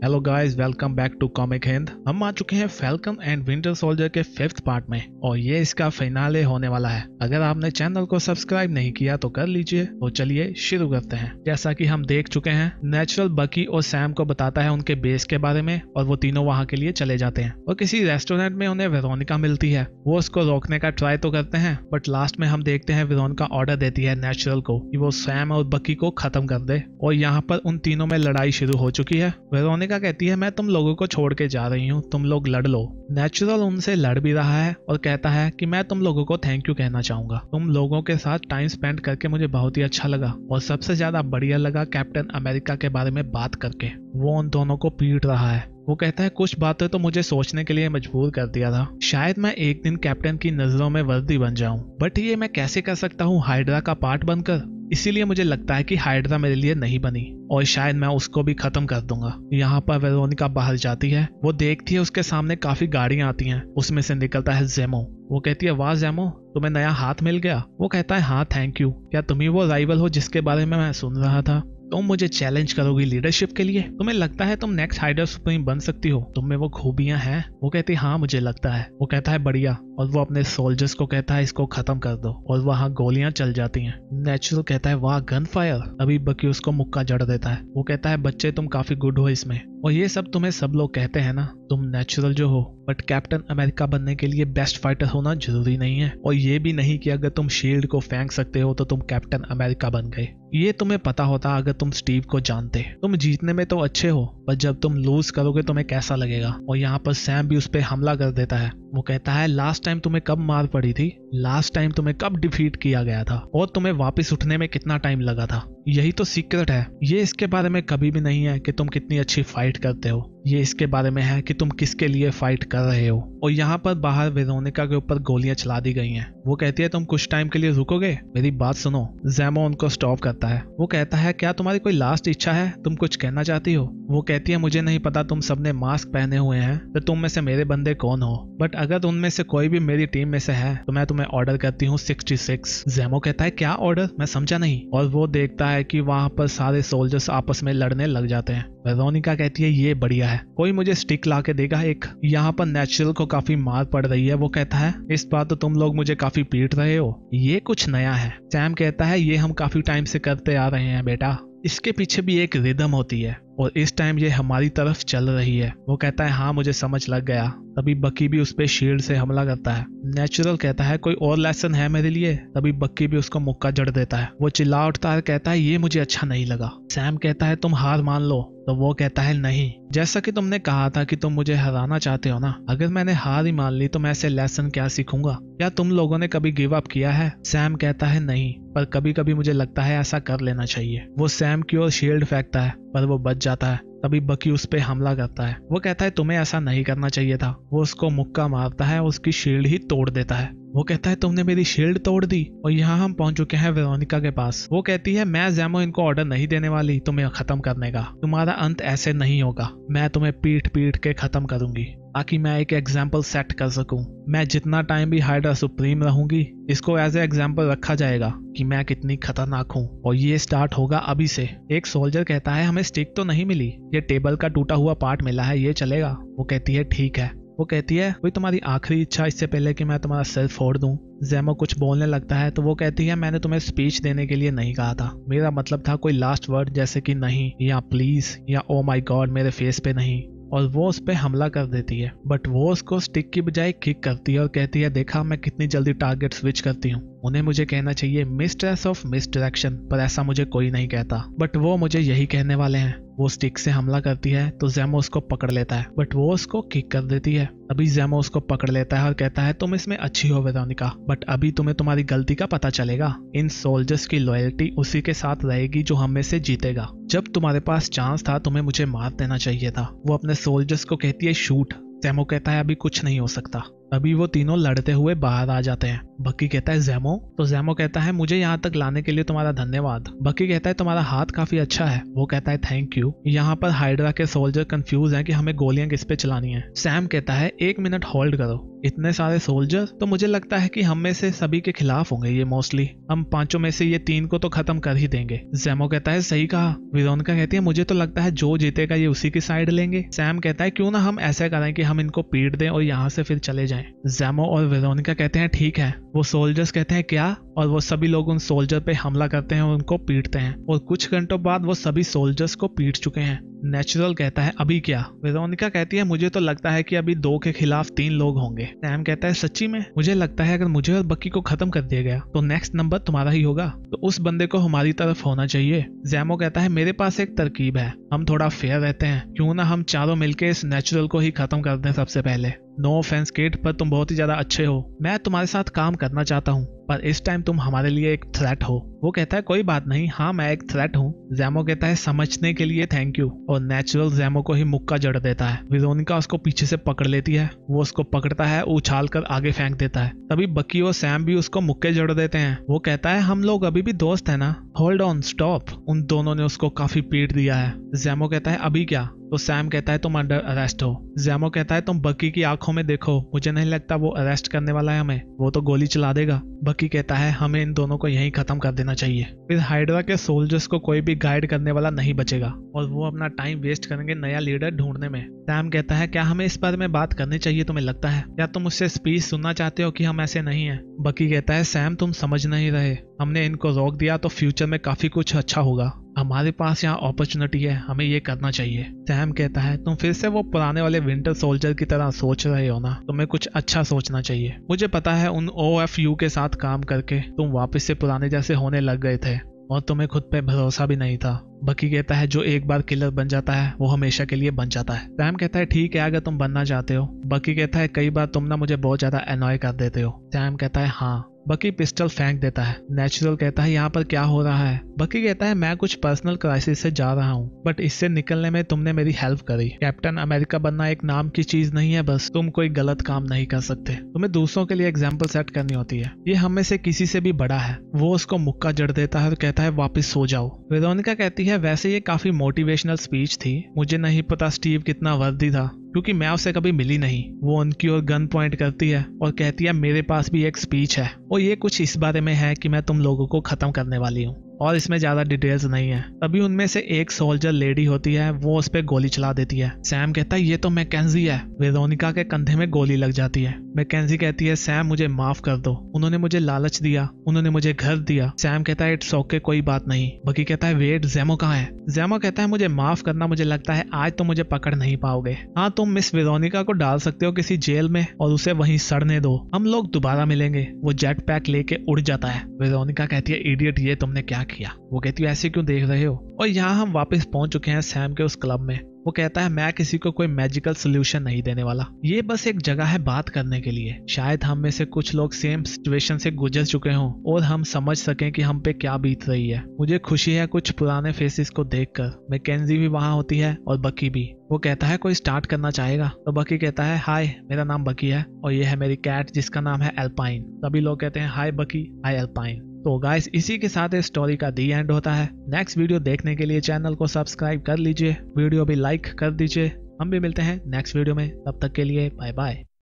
Hello guys, welcome back to comic Hind. हम आ चुके हैं फैल्कन एंड विंटर सोल्जर के 5th पार्ट में और ये इसका फिनाले होने वाला है। अगर आपने चैनल को सब्सक्राइब नहीं किया तो कर लीजिए। तो चलिए शुरू करते हैं। जैसा कि हम देख चुके हैं, नेचुरल बकी और सैम को बताता है उनके बेस के बारे में और वो तीनों वहाँ के लिए चले जाते हैं और किसी रेस्टोरेंट में उन्हें वेरोनिका मिलती है। वो उसको रोकने का ट्राई तो करते हैं बट लास्ट में हम देखते हैं वेरोनिका ऑर्डर देती है नेचुरल को कि वो सैम और बकी को खत्म कर दे और यहाँ पर उन तीनों में लड़ाई शुरू हो चुकी है। वेरोनिका कहती है मैं तुम लोगों को छोड़ के जा रही हूँ, तुम लोग लड़ लो। नेचुरल उनसे लड़ भी रहा है और कहता है कि मैं तुम लोगों को थैंक यू कहना चाहूंगा। तुम लोगों के साथ टाइम स्पेंड करके मुझे बहुत ही अच्छा लगा और सबसे ज्यादा बढ़िया लगा कैप्टन अमेरिका के बारे में बात करके। वो उन दोनों को पीट रहा है। वो कहता है कुछ बातें तो मुझे सोचने के लिए मजबूर कर दिया था। शायद मैं एक दिन कैप्टन की नजरों में वर्दी बन जाऊं, बट ये मैं कैसे कर सकता हूँ हाइड्रा का पार्ट बनकर। इसीलिए मुझे लगता है कि हाइड्रा मेरे लिए नहीं बनी और शायद मैं उसको भी खत्म कर दूंगा। यहाँ पर वेरोनिका बाहर जाती है। वो देखती है उसके सामने काफी गाड़ियां आती हैं। उसमें से निकलता है जेमो। वो कहती है वाह जेमो, तुम्हें नया हाथ मिल गया। वो कहता है हाँ थैंक यू। क्या तुम ही वो राइवल हो जिसके बारे में मैं सुन रहा था? तुम मुझे चैलेंज करोगी लीडरशिप के लिए? तुम्हें लगता है तुम नेक्स्ट हाइड्रा सुप्रीम बन सकती हो? तुम में वो खूबियां हैं? वो कहती है हाँ मुझे लगता है। वो कहता है बढ़िया और वो अपने सोल्जर्स को कहता है इसको खत्म कर दो और वहाँ गोलियां चल जाती हैं। नेचुरल कहता है वाह गन फायर। अभी बकी उसको मुक्का जड़ देता है। वो कहता है बच्चे तुम काफी गुड हो इसमें और ये सब तुम्हें सब लोग कहते हैं ना, तुम नेचुरल जो हो, बट कैप्टन अमेरिका बनने के लिए बेस्ट फाइटर होना जरूरी नहीं है और ये भी नहीं कि अगर तुम शील्ड को फेंक सकते हो तो तुम कैप्टन अमेरिका बन गए। ये तुम्हें पता होता अगर तुम स्टीव को जानते। तुम जीतने में तो अच्छे हो पर जब तुम लूज करोगे तुम्हें कैसा लगेगा। और यहाँ पर सैम भी उस पर हमला कर देता है। वो कहता है लास्ट टाइम तुम्हें कब मार पड़ी थी, लास्ट टाइम तुम्हें कब डिफीट किया गया था और तुम्हें वापस उठने में कितना टाइम लगा था। यही तो सीक्रेट है। ये इसके बारे में कभी भी नहीं है कि तुम कितनी अच्छी फाइट करते हो, ये इसके बारे में है कि तुम किसके लिए फाइट कर रहे हो। और यहाँ पर बाहर वेरोनिका के ऊपर गोलियां चला दी गई हैं। वो कहती है तुम कुछ टाइम के लिए रुकोगे, मेरी बात सुनो। जेमो उनको स्टॉप करता है। वो कहता है क्या तुम्हारी कोई लास्ट इच्छा है, तुम कुछ कहना चाहती हो? वो कहती है मुझे नहीं पता, तुम सबने मास्क पहने हुए हैं तो तुम में से मेरे बंदे कौन हो, बट अगर उनमें से कोई भी मेरी टीम में से है तो मैं तुम्हें ऑर्डर करती हूँ 66। जेमो कहता है क्या ऑर्डर, मैं समझा नहीं। और वो देखता है कि वहां पर सारे सोल्जर्स आपस में लड़ने लग जाते हैं। वेरोनिका कहती है ये बढ़िया है, कोई मुझे स्टिक ला के देगा एक। यहाँ पर नेचुरल को काफी मार पड़ रही है। वो कहता है इस बार तो तुम लोग मुझे काफी पीट रहे हो, ये कुछ नया है। सैम कहता है ये हम काफी टाइम से करते आ रहे हैं बेटा, इसके पीछे भी एक रिदम होती है और इस टाइम ये हमारी तरफ चल रही है। वो कहता है हाँ मुझे समझ लग गया। तभी बकी भी उस पे शील्ड से हमला करता है। नेचुरल कहता है कोई और लेसन है मेरे लिए? तभी बकी भी उसको मुक्का जड़ देता है। वो चिल्ला उठता है, कहता है ये मुझे अच्छा नहीं लगा। सैम कहता है तुम हार मान लो। तो वो कहता है नहीं, जैसा कि तुमने कहा था कि तुम मुझे हराना चाहते हो ना, अगर मैंने हार ही मान ली तो मैं ऐसे लेसन क्या सीखूंगा? क्या तुम लोगों ने कभी गिव अप किया है? सैम कहता है नहीं, पर कभी कभी मुझे लगता है ऐसा कर लेना चाहिए। वो सैम की ओर शील्ड फेंकता है पर वो बच जाता है। तभी बकी उस पे हमला करता है। वो कहता है तुम्हें ऐसा नहीं करना चाहिए था। वो उसको मुक्का मारता है और उसकी शील्ड ही तोड़ देता है। वो कहता है तुमने मेरी शील्ड तोड़ दी। और यहाँ हम पहुंच चुके हैं वेरोनिका के पास। वो कहती है मैं जेमो इनको ऑर्डर नहीं देने वाली तुम्हें खत्म करने का, तुम्हारा अंत ऐसे नहीं होगा। मैं तुम्हें पीट पीट के खत्म करूंगी ताकि मैं एक एग्जाम्पल सेट कर सकूं। मैं जितना टाइम भी हाइड्रा सुप्रीम रहूंगी इसको एज ए एग्जाम्पल रखा जाएगा कि मैं कितनी खतरनाक हूँ और ये स्टार्ट होगा अभी से। एक सोल्जर कहता है हमें स्टिक तो नहीं मिली, ये टेबल का टूटा हुआ पार्ट मिला है, ये चलेगा? वो कहती है ठीक है। वो कहती है कोई तुम्हारी आखिरी इच्छा इससे पहले कि मैं तुम्हारा सिर फोड़ दूं? जेमो कुछ बोलने लगता है तो वो कहती है मैंने तुम्हें स्पीच देने के लिए नहीं कहा था, मेरा मतलब था कोई लास्ट वर्ड जैसे कि नहीं या प्लीज या ओ माई गॉड मेरे फेस पे नहीं। और वो उस पे हमला कर देती है बट वो उसको स्टिक की बजाय किक करती है और कहती है देखा मैं कितनी जल्दी टारगेट स्विच करती हूँ। उन्हें मुझे कहना चाहिए मिस्ट्रेस ऑफ मिसडायरेक्शन, पर ऐसा मुझे कोई नहीं कहता, बट वो मुझे यही कहने वाले हैं। वो स्टिक से हमला करती है तो जेमो उसको पकड़ लेता है बट वो उसको किक कर देती है। अभी जेमो उसको पकड़ लेता है और कहता है तुम इसमें अच्छी हो वेरोनिका, बट अभी तुम्हें तुम्हारी गलती का पता चलेगा। इन सोल्जर्स की लॉयल्टी उसी के साथ रहेगी जो हम में से जीतेगा। जब तुम्हारे पास चांस था तुम्हें मुझे मार देना चाहिए था। वो अपने सोल्जर्स को कहती है शूट। जेमो कहता है अभी कुछ नहीं हो सकता। अभी वो तीनों लड़ते हुए बाहर आ जाते हैं। बकी कहता है जैमो। तो जैमो कहता है मुझे यहाँ तक लाने के लिए तुम्हारा धन्यवाद। बकी कहता है तुम्हारा हाथ काफी अच्छा है। वो कहता है थैंक यू। यहाँ पर हाइड्रा के सोल्जर कंफ्यूज हैं कि हमें गोलियां किस पे चलानी है। सैम कहता है 1 मिनट होल्ड करो, इतने सारे सोल्जर तो मुझे लगता है कि हम में से सभी के खिलाफ होंगे ये मोस्टली। हम 5 में से ये 3 को तो खत्म कर ही देंगे। जैमो कहता है सही कहा। वेरोनिका कहती है मुझे तो लगता है जो जीतेगा ये उसी की साइड लेंगे। सैम कहता है क्यों ना हम ऐसा करें कि हम इनको पीट दें और यहाँ से फिर चले जाएं। जैमो और वेरोनिका कहते हैं ठीक है। वो सोल्जर्स कहते हैं क्या, और वो सभी लोग उन सोल्जर पे हमला करते हैं और उनको पीटते हैं और कुछ घंटों बाद वो सभी सोल्जर्स को पीट चुके हैं। नेचुरल कहता है अभी क्या। वेरोनिका कहती है मुझे तो लगता है कि अभी 2 के खिलाफ 3 लोग होंगे। सैम कहता है सच्ची में? मुझे लगता है अगर मुझे और बक्की को खत्म कर दिया गया तो नेक्स्ट नंबर तुम्हारा ही होगा, तो उस बंदे को हमारी तरफ होना चाहिए। जैमो कहता है मेरे पास एक तरकीब है, हम थोड़ा फेयर रहते हैं, क्यों ना हम चारों मिलके इस नेचुरल को ही खत्म कर दें सबसे पहले। नो ऑफेंस किड, पर तुम बहुत ही ज्यादा अच्छे हो, मैं तुम्हारे साथ काम करना चाहता हूँ, पर इस टाइम तुम हमारे लिए एक थ्रेट हो। वो कहता है कोई बात नहीं, हाँ मैं एक थ्रेट हूँ। जैमो कहता है समझने के लिए थैंक यू, और नेचुरल जैमो को ही मुक्का जड़ देता है। वेरोनिका उसको पीछे से पकड़ लेती है, वो उसको पकड़ता है, उछाल कर आगे फेंक देता है। तभी बक्की और सैम भी उसको मुक्के जड़ देते हैं। वो कहता है हम लोग अभी भी दोस्त है ना। Hold on, stop. उन दोनों ने उसको काफी पीट दिया है। जैमो कहता है अभी क्या। तो सैम कहता है तुम अंडर अरेस्ट हो। जैमो कहता है तुम बक्की की आंखों में देखो, मुझे नहीं लगता वो अरेस्ट करने वाला है हमें, वो तो गोली चला देगा। बक्की कहता है हमें इन दोनों को यहीं खत्म कर देना चाहिए, फिर हाइड्रा के सोल्जर्स को कोई भी गाइड करने वाला नहीं बचेगा और वो अपना टाइम वेस्ट करेंगे नया लीडर ढूंढने में। सैम कहता है क्या हमें इस बारे में बात करनी चाहिए तुम्हें लगता है, या तुम मुझसे स्पीच सुनना चाहते हो कि हम ऐसे नहीं हैं। बक्की कहता है सैम तुम समझ नहीं रहे, हमने इनको रोक दिया तो फ्यूचर में काफी कुछ अच्छा होगा, हमारे पास यहाँ अपॉर्चुनिटी है, हमें ये करना चाहिए। सैम कहता है तुम फिर से वो पुराने वाले विंटर सोल्जर की तरह सोच रहे हो ना, तुम्हें कुछ अच्छा सोचना चाहिए। मुझे पता है उन OFU के साथ काम करके तुम वापस से पुराने जैसे होने लग गए थे और तुम्हें खुद पे भरोसा भी नहीं था। बक्की कहता है जो एक बार किलर बन जाता है वो हमेशा के लिए बन जाता है। सैम कहता है ठीक है अगर तुम बनना चाहते हो। बक्की कहता है कई बार तुम ना मुझे बहुत ज्यादा अनॉय कर देते हो। सैम कहता है हाँ। बक्की पिस्टल फेंक देता है। नेचुरल कहता है यहाँ पर क्या हो रहा है। बक्की कहता है मैं कुछ पर्सनल क्राइसिस से जा रहा हूँ, बट इससे निकलने में तुमने मेरी हेल्प करी। कैप्टन अमेरिका बनना एक नाम की चीज नहीं है, बस तुम कोई गलत काम नहीं कर सकते, तुम्हें दूसरों के लिए एग्जाम्पल सेट करनी होती है, ये हम में से किसी से भी बड़ा है। वो उसको मुक्का जड़ देता है और कहता है वापस सो जाओ। वेरोनिका कहती है वैसे ये काफी मोटिवेशनल स्पीच थी, मुझे नहीं पता स्टीव कितना वर्दी था क्योंकि मैं उससे कभी मिली नहीं। वो उनकी ओर गन पॉइंट करती है और कहती है मेरे पास भी एक स्पीच है और ये कुछ इस बारे में है कि मैं तुम लोगों को खत्म करने वाली हूँ और इसमें ज्यादा डिटेल्स नहीं है। तभी उनमें से एक सोल्जर लेडी होती है, वो उस पर गोली चला देती है। सैम कहता है ये तो मैकेंजी है। वेरोनिका के कंधे में गोली लग जाती है। मैकेंजी कहती है सैम मुझे माफ कर दो, उन्होंने मुझे लालच दिया, उन्होंने मुझे घर दिया। सैम कहता है इट्स ओके कोई बात नहीं। बकी कहता है वेट जैमो कहाँ है। जैमो कहता है मुझे माफ करना, मुझे लगता है आज तो मुझे पकड़ नहीं पाओगे। हाँ तुम मिस वेरोनिका को डाल सकते हो किसी जेल में और उसे वहीं सड़ने दो, हम लोग दोबारा मिलेंगे। वो जेट पैक लेके उड़ जाता है। वेरोनिका कहती है इडियट ये तुमने क्या किया। वो कहती है ऐसे क्यों देख रहे हो। और यहाँ हम वापस पहुंच चुके हैं सैम के उस क्लब में। वो कहता है मैं किसी को कोई मैजिकल सोल्यूशन नहीं देने वाला, ये बस एक जगह है बात करने के लिए। शायद हम में से कुछ लोग सेम सिचुएशन से गुजर चुके हों और हम समझ सकें कि हम पे क्या बीत रही है। मुझे खुशी है कुछ पुराने फेसेस को देखकर। मैकेंजी भी वहाँ होती है और बकी भी। वो कहता है कोई स्टार्ट करना चाहेगा। तो बकी कहता है हाय मेरा नाम बकी है और ये है मेरी कैट जिसका नाम है एल्पाइन। सभी लोग कहते हैं हाय बकी, हाय एल्पाइन। तो गाइस इसी के साथ इस स्टोरी का दी एंड होता है। नेक्स्ट वीडियो देखने के लिए चैनल को सब्सक्राइब कर लीजिए, वीडियो भी लाइक कर दीजिए। हम भी मिलते हैं नेक्स्ट वीडियो में, तब तक के लिए बाय बाय।